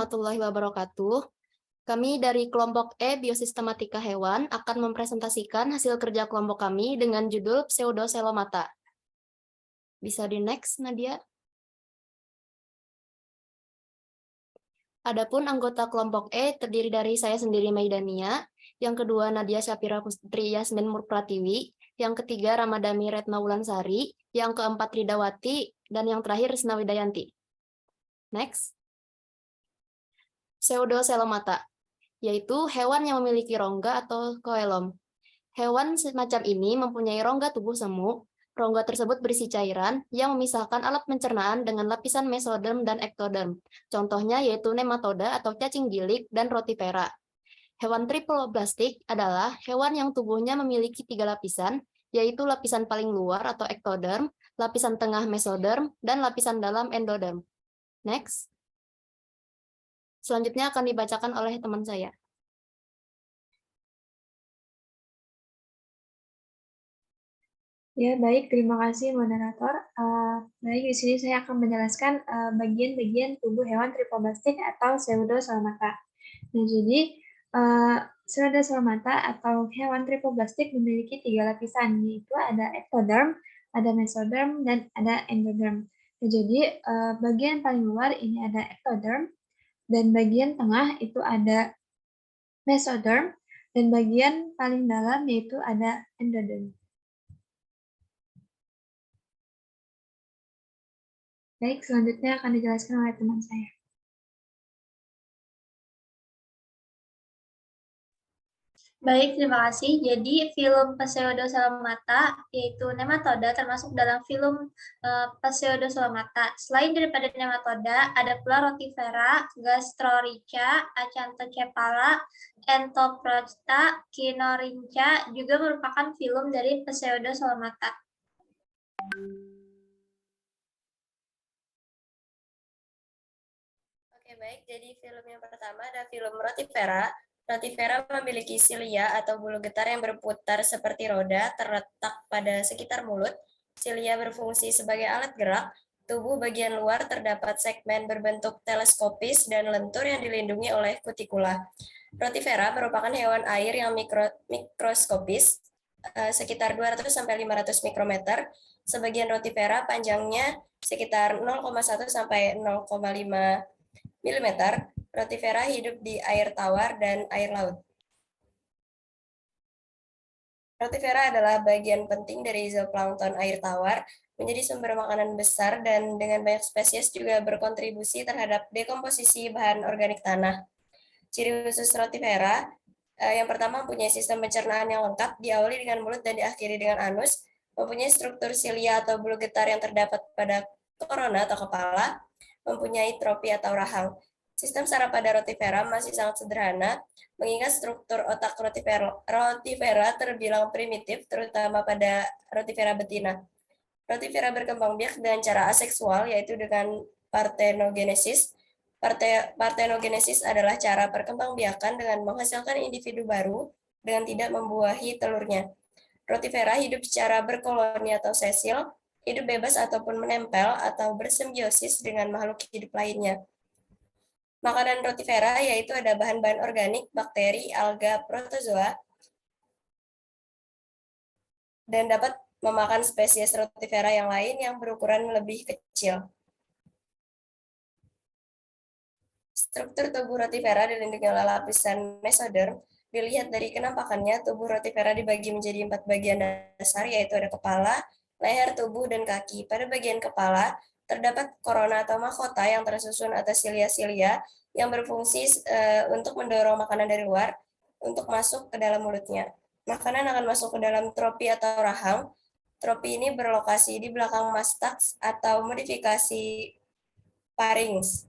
warahmatullahi wabarakatuh. Kami dari kelompok E Biosistematika Hewan akan mempresentasikan hasil kerja kelompok kami dengan judul Pseudocelomata. Bisa di next, Nadia. Adapun anggota kelompok E terdiri dari saya sendiri Maidania, yang kedua Nadia Syafira Putri Yasmin Murpratiwi, yang ketiga Ramadhani Retna Wulansari, yang keempat Ridawati, dan yang terakhir Risna Widayanti. Next. Pseudocelomata, yaitu hewan yang memiliki rongga atau koelom. Hewan semacam ini mempunyai rongga tubuh semu. Rongga tersebut berisi cairan yang memisahkan alat pencernaan dengan lapisan mesoderm dan ektoderm. Contohnya yaitu nematoda atau cacing gilik dan rotifera. Hewan triploblastik adalah hewan yang tubuhnya memiliki 3 lapisan, yaitu lapisan paling luar atau ektoderm, lapisan tengah mesoderm, dan lapisan dalam endoderm. Next. Selanjutnya akan dibacakan oleh teman saya. Ya, baik. Terima kasih, moderator. Baik, di sini saya akan menjelaskan bagian-bagian tubuh hewan triploblastik atau pseudocelomata. Nah, jadi pseudocelomata atau hewan triploblastik memiliki 3 lapisan, yaitu ada ektoderm, ada mesoderm, dan ada endoderm. Nah, jadi bagian paling luar ini ada ektoderm, dan bagian tengah itu ada mesoderm, dan bagian paling dalam yaitu ada endoderm. Baik, selanjutnya akan dijelaskan oleh teman saya. Baik, terima kasih. Jadi, filum Pseudocelomata, yaitu nematoda, termasuk dalam filum Pseudocelomata. Selain daripada nematoda, ada pula rotifera, gastroricha, acanthocephala, entoprocta, kinorrhincha, juga merupakan filum dari Pseudocelomata. Oke, baik. Jadi film yang pertama ada film rotifera. Rotifera memiliki silia atau bulu getar yang berputar seperti roda terletak pada sekitar mulut. Silia berfungsi sebagai alat gerak. Tubuh bagian luar terdapat segmen berbentuk teleskopis dan lentur yang dilindungi oleh kutikula. Rotifera merupakan hewan air yang mikroskopis, sekitar 200-500 mikrometer. Sebagian rotifera panjangnya sekitar 0,1 sampai 0,5 mm. Rotifera hidup di air tawar dan air laut. Rotifera adalah bagian penting dari zooplankton air tawar, menjadi sumber makanan besar dan dengan banyak spesies juga berkontribusi terhadap dekomposisi bahan organik tanah. Ciri khusus rotifera, yang pertama mempunyai sistem pencernaan yang lengkap, diawali dengan mulut dan diakhiri dengan anus, mempunyai struktur silia atau bulu getar yang terdapat pada korona atau kepala, mempunyai tropi atau rahang. Sistem saraf pada rotifera masih sangat sederhana, mengingat struktur otak rotifera terbilang primitif, terutama pada rotifera betina. Rotifera berkembang biak dengan cara aseksual, yaitu dengan partenogenesis. Partenogenesis adalah cara perkembangbiakan dengan menghasilkan individu baru dengan tidak membuahi telurnya. Rotifera hidup secara berkoloni atau sesil, hidup bebas ataupun menempel atau bersimbiosis dengan makhluk hidup lainnya. Makanan rotifera yaitu ada bahan-bahan organik, bakteri, alga, protozoa, dan dapat memakan spesies rotifera yang lain yang berukuran lebih kecil. Struktur tubuh rotifera dilindungi oleh lapisan mesoderm. Dilihat dari kenampakannya, tubuh rotifera dibagi menjadi 4 bagian dasar, yaitu ada kepala, leher, tubuh, dan kaki. Pada bagian kepala, terdapat korona atau mahkota yang tersusun atas silia-silia yang berfungsi untuk mendorong makanan dari luar untuk masuk ke dalam mulutnya. Makanan akan masuk ke dalam tropi atau rahang. Tropi ini berlokasi di belakang mastaks atau modifikasi pharynx.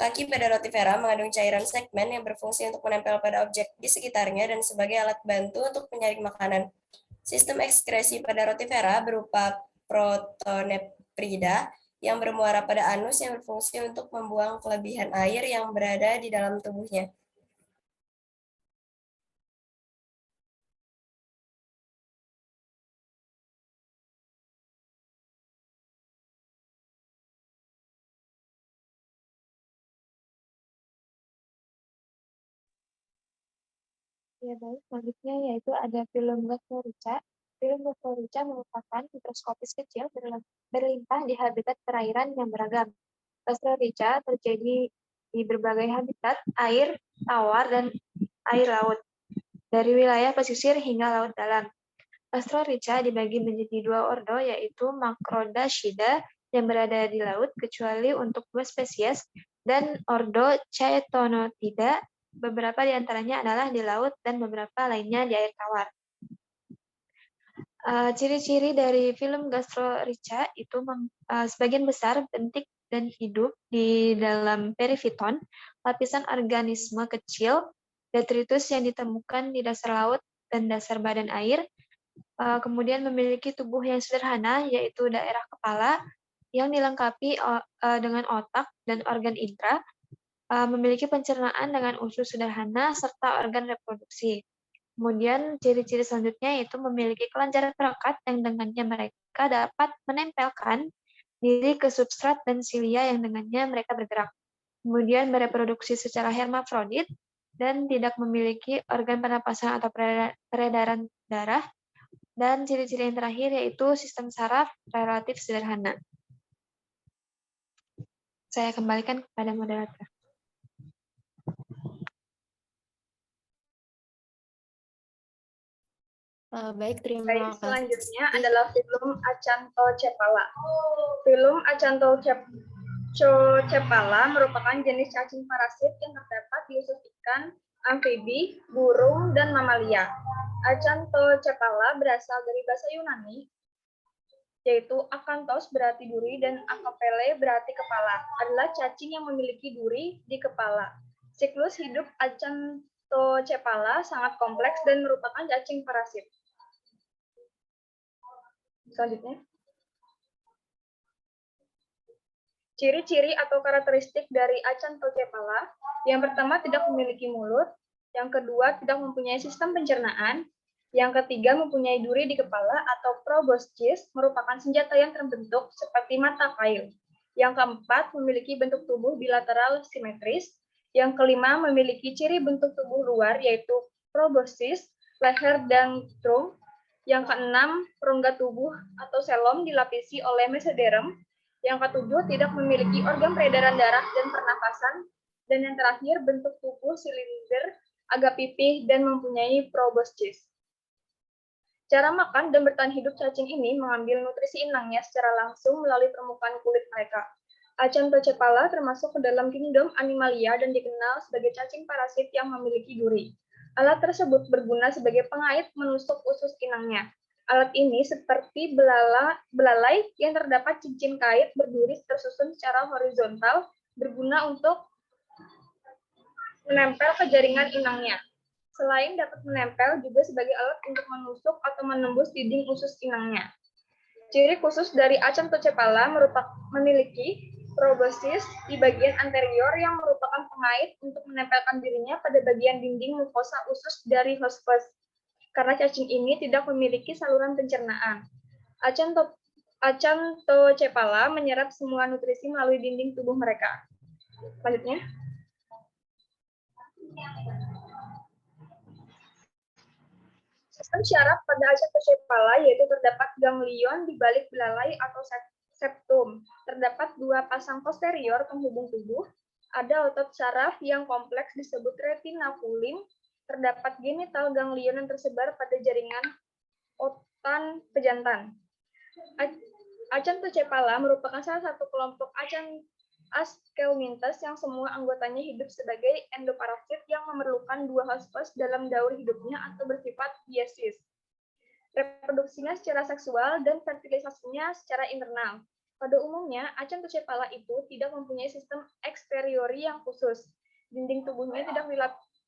Kaki pada rotifera mengandung cairan segmen yang berfungsi untuk menempel pada objek di sekitarnya dan sebagai alat bantu untuk menyaring makanan. Sistem ekskresi pada rotifera berupa protoneprida yang bermuara pada anus yang berfungsi untuk membuang kelebihan air yang berada di dalam tubuhnya. Ya baik, selanjutnya yaitu ada filum Gastrorica. Filum Gastrorica merupakan mikroskopis kecil berlimpah di habitat perairan yang beragam. Gastrorica terjadi di berbagai habitat, air, tawar, dan air laut, dari wilayah pesisir hingga laut dalam. Gastrorica dibagi menjadi dua ordo, yaitu Macrodacida yang berada di laut, kecuali untuk dua spesies, dan ordo Chaetonotida. Beberapa di antaranya adalah di laut dan beberapa lainnya di air tawar. Ciri-ciri dari film Gastrorica itu sebagian besar bentik dan hidup di dalam perifiton, lapisan organisme kecil, detritus yang ditemukan di dasar laut dan dasar badan air, kemudian memiliki tubuh yang sederhana, yaitu daerah kepala, yang dilengkapi dengan otak dan organ indera, memiliki pencernaan dengan usus sederhana, serta organ reproduksi. Kemudian ciri-ciri selanjutnya yaitu memiliki kelenjar perekat yang dengannya mereka dapat menempelkan diri ke substrat dan silia yang dengannya mereka bergerak. Kemudian bereproduksi secara hermafrodit dan tidak memiliki organ pernapasan atau peredaran darah. Dan ciri-ciri yang terakhir yaitu sistem saraf relatif sederhana. Saya kembalikan kepada moderator. Baik, terima Baik, kasih. selanjutnya adalah film Acanthocephala. Film Acanthocephala merupakan jenis cacing parasit yang terdapat di usus ikan, amfibi, burung, dan mamalia. Acanthocephala berasal dari bahasa Yunani, yaitu akanthos berarti duri dan akapele berarti kepala, adalah cacing yang memiliki duri di kepala. Siklus hidup Acanthocephala sangat kompleks dan merupakan cacing parasit. Selanjutnya, ciri-ciri atau karakteristik dari Acanthocephala. Yang pertama, tidak memiliki mulut. Yang kedua, tidak mempunyai sistem pencernaan. Yang ketiga, mempunyai duri di kepala atau proboscis, merupakan senjata yang terbentuk seperti mata kail. Yang keempat, memiliki bentuk tubuh bilateral simetris. Yang kelima, memiliki ciri bentuk tubuh luar, yaitu proboscis, leher, dan trunk. Yang keenam, rongga tubuh atau selom dilapisi oleh mesoderm. Yang ketujuh, tidak memiliki organ peredaran darah dan pernapasan. Dan yang terakhir, bentuk tubuh silinder, agak pipih, dan mempunyai proboscis. Cara makan dan bertahan hidup cacing ini mengambil nutrisi inangnya secara langsung melalui permukaan kulit mereka. Acanthocephala termasuk ke dalam kingdom Animalia dan dikenal sebagai cacing parasit yang memiliki duri. Alat tersebut berguna sebagai pengait menusuk usus inangnya. Alat ini seperti belalai yang terdapat cincin kait berduri tersusun secara horizontal, berguna untuk menempel ke jaringan inangnya. Selain dapat menempel, juga sebagai alat untuk menusuk atau menembus dinding usus inangnya. Ciri khusus dari Acanthocephala memiliki proboscis di bagian anterior yang merupakan pengait untuk menempelkan dirinya pada bagian dinding mukosa usus dari hospes. Karena cacing ini tidak memiliki saluran pencernaan. Acanthocephala menyerap semua nutrisi melalui dinding tubuh mereka. Selanjutnya. Sistem syaraf pada Acanthocephala yaitu terdapat ganglion di balik belalai atau septum. Terdapat dua pasang posterior penghubung tubuh. Ada otot syaraf yang kompleks disebut retinaculum. Terdapat genital ganglion yang tersebar pada jaringan otan pejantan. Acanthocephala merupakan salah satu kelompok Aschelminthus yang semua anggotanya hidup sebagai endoparasit yang memerlukan dua hospes dalam daur hidupnya atau bersifat biesis. Reproduksinya secara seksual dan fertilisasinya secara internal. Pada umumnya, Acanthocephala itu tidak mempunyai sistem eksteriori yang khusus. Dinding tubuhnya tidak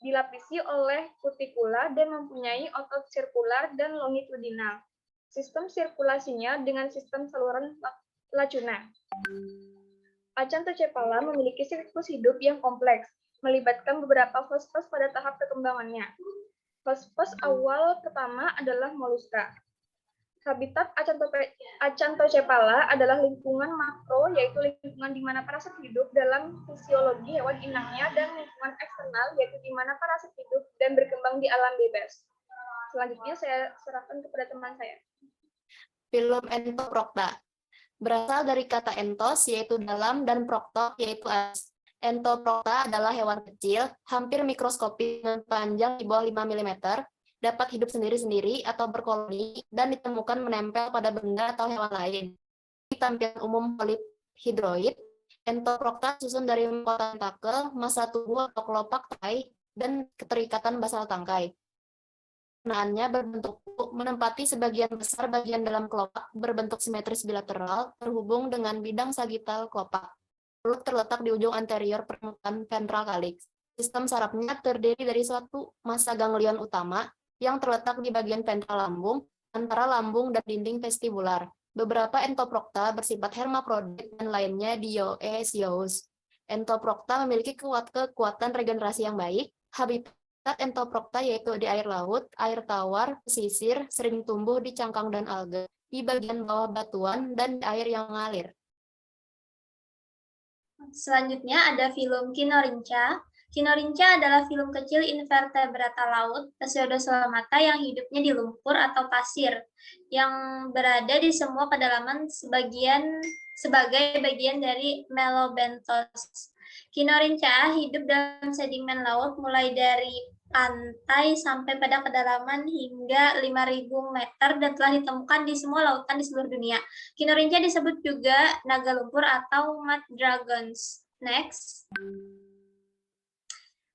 dilapisi oleh kutikula dan mempunyai otot sirkular dan longitudinal. Sistem sirkulasinya dengan sistem saluran lacuna. Acanthocephala memiliki siklus hidup yang kompleks, melibatkan beberapa hospes pada tahap perkembangannya. Hospes awal pertama adalah moluska. Habitat Acan Tocephala adalah lingkungan makro, yaitu lingkungan di mana parasit hidup dalam fisiologi hewan inangnya, dan lingkungan eksternal, yaitu di mana parasit hidup dan berkembang di alam bebas. Selanjutnya saya serahkan kepada teman saya. Filum Entoprocta. Berasal dari kata entos, yaitu dalam, dan proktok, yaitu atas. Entoprocta adalah hewan kecil, hampir mikroskopis dengan panjang di bawah 5 mm, dapat hidup sendiri-sendiri atau berkoloni, dan ditemukan menempel pada benda atau hewan lain. Di tampilan umum polip hidroid, Entoprocta susun dari mahkota tentakel, massa tubuh atau kelopak tai, dan keterikatan basal tangkai. Warnaannya berbentuk U, menempati sebagian besar bagian dalam kelopak berbentuk simetris bilateral terhubung dengan bidang sagital kelopak. Mulut terletak di ujung anterior permukaan ventral calyx. Sistem sarafnya terdiri dari suatu massa ganglion utama yang terletak di bagian ventral lambung, antara lambung dan dinding vestibular. Beberapa Entoprocta bersifat hermafrodit dan lainnya dioecious. Entoprocta memiliki kekuatan regenerasi yang baik. Habitat Entoprocta yaitu di air laut, air tawar, pesisir, sering tumbuh di cangkang dan alga, di bagian bawah batuan, dan di air yang mengalir. Selanjutnya ada filum Kinorinca. Kinorinca adalah filum kecil invertebrata laut Pseudosalamata yang hidupnya di lumpur atau pasir, yang berada di semua kedalaman sebagai bagian dari Melobenthos. Kinorinca hidup dalam sedimen laut mulai dari pantai sampai pada kedalaman hingga 5.000 meter dan telah ditemukan di semua lautan di seluruh dunia. Kinorinca disebut juga naga lumpur atau mud dragons. Next.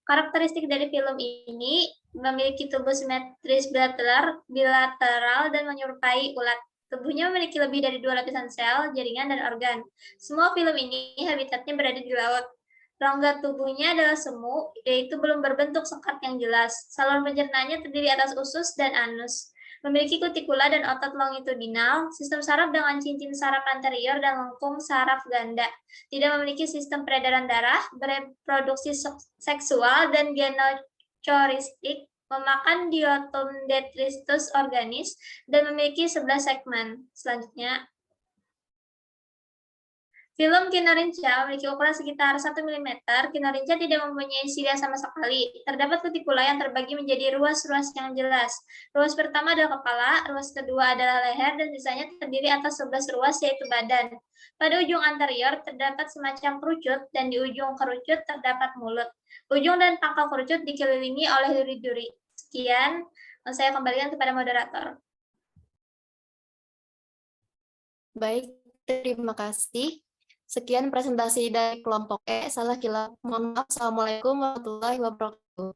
Karakteristik dari film ini memiliki tubuh simetris bilateral dan menyerupai ulat. Tubuhnya memiliki lebih dari 2 lapisan sel, jaringan, dan organ. Semua film ini habitatnya berada di laut. Rongga tubuhnya adalah semu, yaitu belum berbentuk sekat yang jelas. Saluran pencernaannya terdiri atas usus dan anus. Memiliki kutikula dan otot longitudinal, sistem saraf dengan cincin saraf anterior dan lengkung saraf ganda. Tidak memiliki sistem peredaran darah, bereproduksi seksual dan genocoristik, memakan diotum detritus organis, dan memiliki 11 segmen. Selanjutnya, film Kinorinca memiliki ukuran sekitar 1 mm. Kinorinca tidak mempunyai silia sama sekali. Terdapat kutikula yang terbagi menjadi ruas-ruas yang jelas. Ruas pertama adalah kepala, ruas kedua adalah leher, dan sisanya terdiri atas 11 ruas, yaitu badan. Pada ujung anterior terdapat semacam kerucut, dan di ujung kerucut terdapat mulut. Ujung dan pangkal kerucut dikelilingi oleh duri-duri. Sekian, saya kembalikan kepada moderator. Baik, terima kasih. Sekian presentasi dari kelompok E. Salah kilap. Mohon maaf. Assalamualaikum warahmatullahi wabarakatuh.